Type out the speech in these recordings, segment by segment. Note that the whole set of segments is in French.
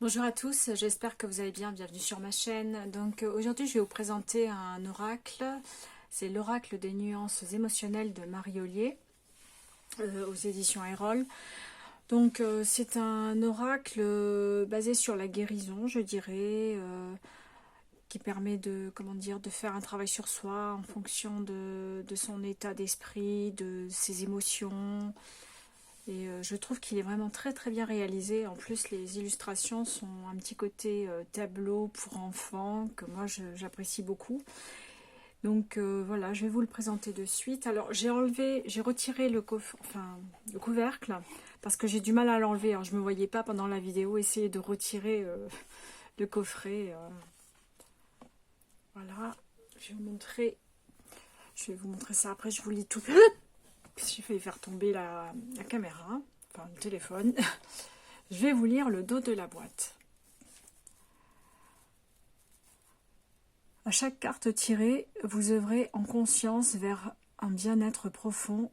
Bonjour à tous, j'espère que vous allez bien, bienvenue sur ma chaîne. Donc aujourd'hui je vais vous présenter un oracle, c'est l'oracle des nuances émotionnelles de Marie Ollier aux éditions Erol. Donc c'est un oracle basé sur la guérison, je dirais, qui permet de, comment dire, de faire un travail sur soi en fonction de son état d'esprit, de ses émotions. Et je trouve qu'il est vraiment très très bien réalisé. En plus, les illustrations sont un petit côté tableau pour enfants que moi j'apprécie beaucoup. Donc voilà, je vais vous le présenter de suite. Alors j'ai retiré le couvercle parce que j'ai du mal à l'enlever. Alors je me voyais pas pendant la vidéo essayer de retirer le coffret. Voilà, je vais vous montrer ça. Après, je vous lis tout. J'ai failli faire tomber la caméra, enfin le téléphone. Je vais vous lire le dos de la boîte. À chaque carte tirée, vous œuvrez en conscience vers un bien-être profond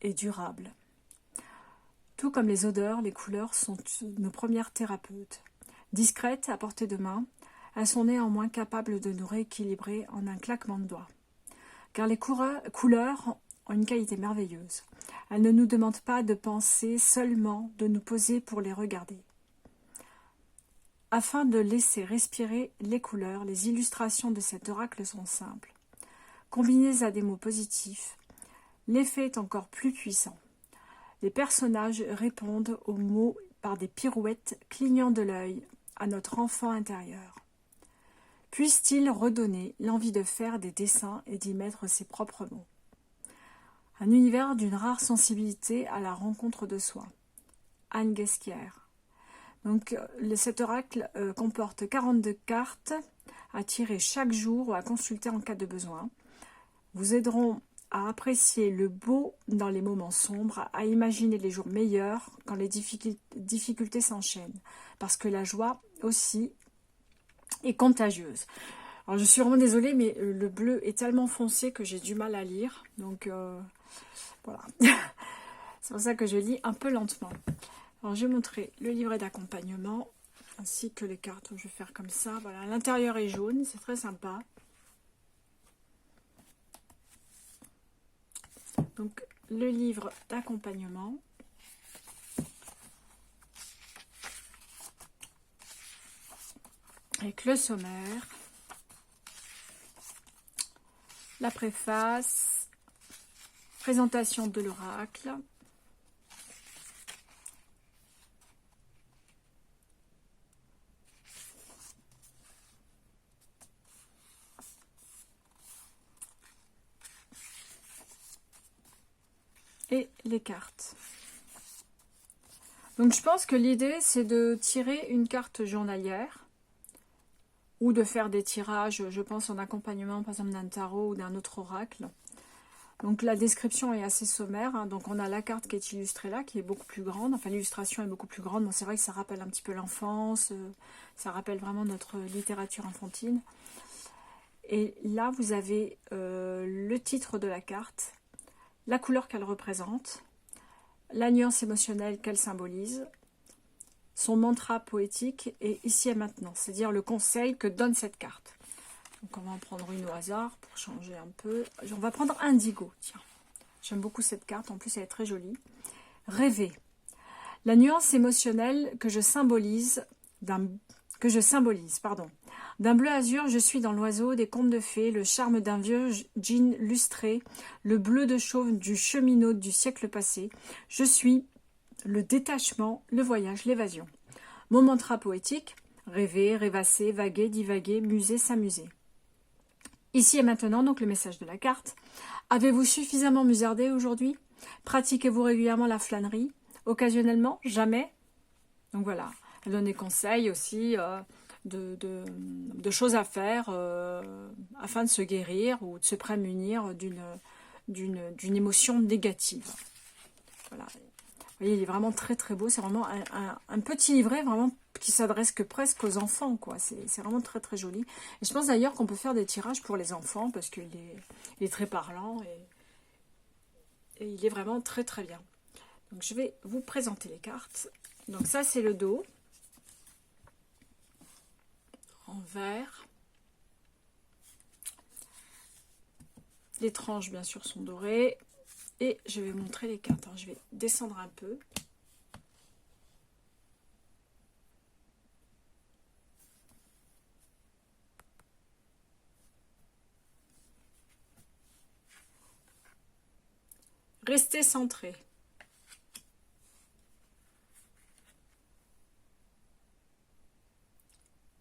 et durable. Tout comme les odeurs, les couleurs sont nos premières thérapeutes. Discrètes, à portée de main, elles sont néanmoins capables de nous rééquilibrer en un claquement de doigts. Car les couleurs ont une qualité merveilleuse. Elles ne nous demandent pas de penser, seulement de nous poser pour les regarder. Afin de laisser respirer les couleurs, les illustrations de cet oracle sont simples. Combinées à des mots positifs, l'effet est encore plus puissant. Les personnages répondent aux mots par des pirouettes clignant de l'œil à notre enfant intérieur. Puisse-t-il redonner l'envie de faire des dessins et d'y mettre ses propres mots. Un univers d'une rare sensibilité à la rencontre de soi. Anne Guesquière. Donc, cet oracle comporte 42 cartes à tirer chaque jour ou à consulter en cas de besoin. Vous aideront à apprécier le beau dans les moments sombres, à imaginer les jours meilleurs quand les difficultés s'enchaînent. Parce que la joie aussi est contagieuse. Alors, je suis vraiment désolée, mais le bleu est tellement foncé que j'ai du mal à lire. Donc, voilà. C'est pour ça que je lis un peu lentement. Alors, je vais montrer le livret d'accompagnement ainsi que les cartes. Je vais faire comme ça. Voilà, l'intérieur est jaune, c'est très sympa. Donc, le livre d'accompagnement. Avec le sommaire. La préface. Présentation de l'oracle. Et les cartes. Donc je pense que l'idée c'est de tirer une carte journalière ou de faire des tirages, je pense en accompagnement par exemple d'un tarot ou d'un autre oracle. Donc la description est assez sommaire, hein. Donc on a la carte qui est illustrée là, qui est beaucoup plus grande, enfin l'illustration est beaucoup plus grande, bon, c'est vrai que ça rappelle un petit peu l'enfance, ça rappelle vraiment notre littérature enfantine. Et là vous avez le titre de la carte, la couleur qu'elle représente, la nuance émotionnelle qu'elle symbolise, son mantra poétique et ici et maintenant, c'est-à-dire le conseil que donne cette carte. Donc on va en prendre une au hasard pour changer un peu. On va prendre Indigo, tiens. J'aime beaucoup cette carte, en plus elle est très jolie. Rêver. La nuance émotionnelle que je symbolise, D'un bleu azur, je suis dans l'oiseau des contes de fées, le charme d'un vieux jean lustré, le bleu de chauve du cheminot du siècle passé. Je suis le détachement, le voyage, l'évasion. Mon mantra poétique, rêver, rêvasser, vaguer, divaguer, muser, s'amuser. Ici et maintenant, donc le message de la carte. Avez-vous suffisamment musardé aujourd'hui? Pratiquez-vous régulièrement la flânerie? Occasionnellement? Jamais? Donc voilà, elle donne des conseils aussi de choses à faire afin de se guérir ou de se prémunir d'une émotion négative. Voilà. Vous voyez, il est vraiment très très beau. C'est vraiment un petit livret vraiment qui s'adresse que presque aux enfants, quoi. C'est vraiment très très joli. Et je pense d'ailleurs qu'on peut faire des tirages pour les enfants parce qu'il est très parlant et il est vraiment très très bien. Donc je vais vous présenter les cartes. Donc ça c'est le dos. en vert. Les tranches, bien sûr, sont dorées. Et je vais vous montrer les cartes. Alors, je vais descendre un peu. Restez centré.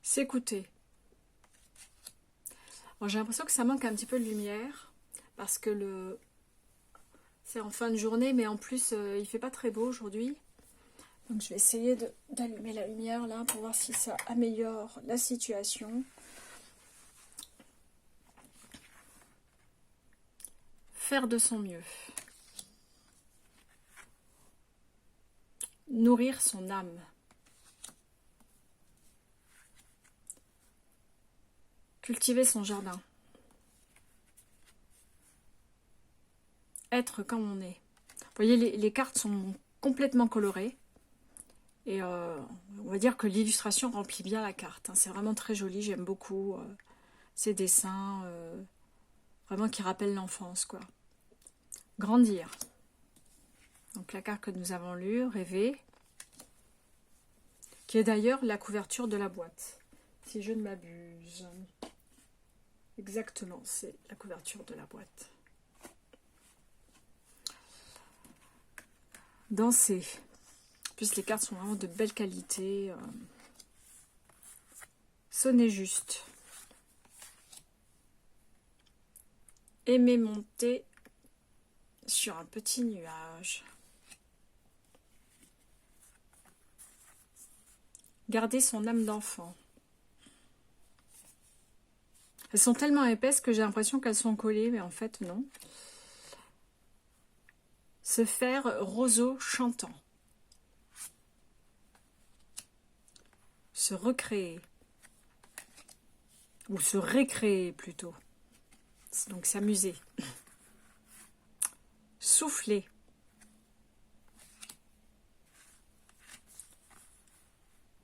S'écouter. J'ai l'impression que ça manque un petit peu de lumière parce que c'est en fin de journée, mais en plus il fait pas très beau aujourd'hui. Donc je vais essayer d'allumer la lumière là pour voir si ça améliore la situation. Faire de son mieux. Nourrir son âme. Cultiver son jardin. Être comme on est. Vous voyez, les cartes sont complètement colorées. Et on va dire que l'illustration remplit bien la carte. C'est vraiment très joli, j'aime beaucoup ces dessins. Vraiment qui rappellent l'enfance, quoi. Grandir. Donc la carte que nous avons lue, rêver. Qui est d'ailleurs la couverture de la boîte. Si je ne m'abuse. Exactement, c'est la couverture de la boîte. Danser. En plus, les cartes sont vraiment de belle qualité. Sonner juste. Aimer monter sur un petit nuage. Garder son âme d'enfant. Elles sont tellement épaisses que j'ai l'impression qu'elles sont collées, mais en fait non. Se faire roseau chantant. Se recréer. Ou se récréer plutôt. Donc s'amuser. Souffler.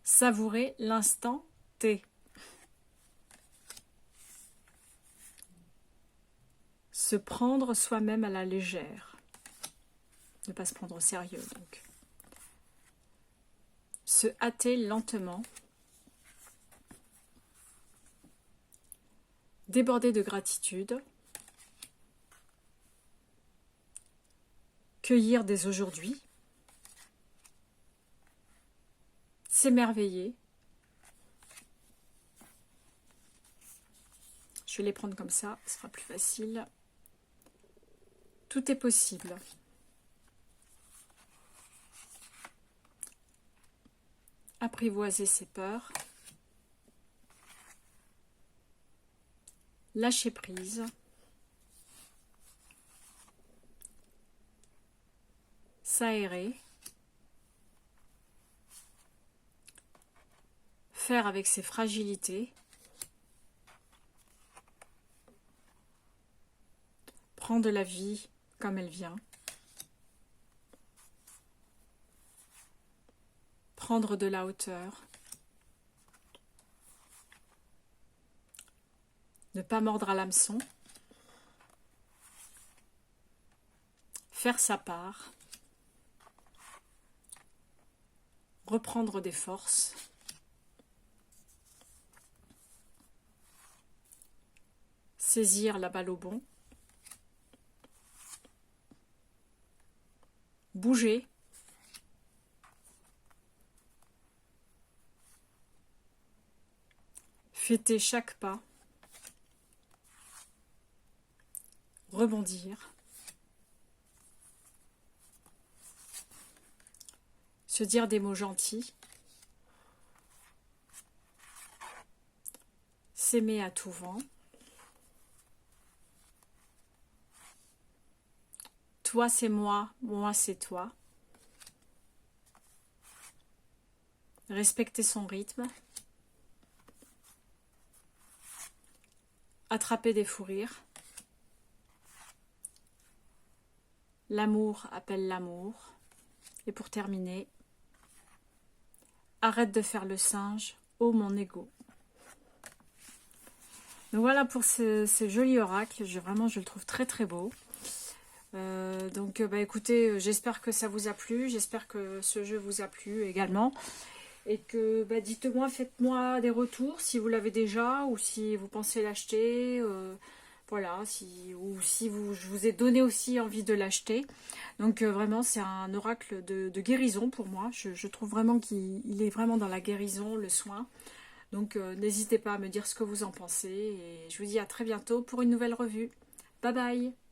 Savourer l'instant T. Se prendre soi-même à la légère. Ne pas se prendre au sérieux, donc. Se hâter lentement. Déborder de gratitude. Cueillir dès aujourd'hui. S'émerveiller. Je vais les prendre comme ça, ce sera plus facile. Tout est possible. Apprivoiser ses peurs. Lâcher prise. S'aérer. Faire avec ses fragilités. Prendre la vie comme elle vient. Prendre de la hauteur. Ne pas mordre à l'hameçon. Faire sa part. Reprendre des forces. Saisir la balle au bond. Bouger. Fêter chaque pas. Rebondir. Se dire des mots gentils. S'aimer à tout vent. Toi c'est moi c'est toi. Respecter son rythme. Attraper des fous rires. L'amour appelle l'amour. Et pour terminer, arrête de faire le singe, ô mon ego. Donc voilà pour ce joli oracle. Vraiment, je le trouve très très beau. Donc bah, écoutez, j'espère que ça vous a plu. J'espère que ce jeu vous a plu également. Et que bah, dites-moi, faites-moi des retours si vous l'avez déjà ou si vous pensez l'acheter. Voilà, ou si je vous ai donné aussi envie de l'acheter. Donc vraiment, c'est un oracle de guérison pour moi. Je trouve vraiment qu'il est vraiment dans la guérison, le soin. Donc n'hésitez pas à me dire ce que vous en pensez. Et je vous dis à très bientôt pour une nouvelle revue. Bye bye!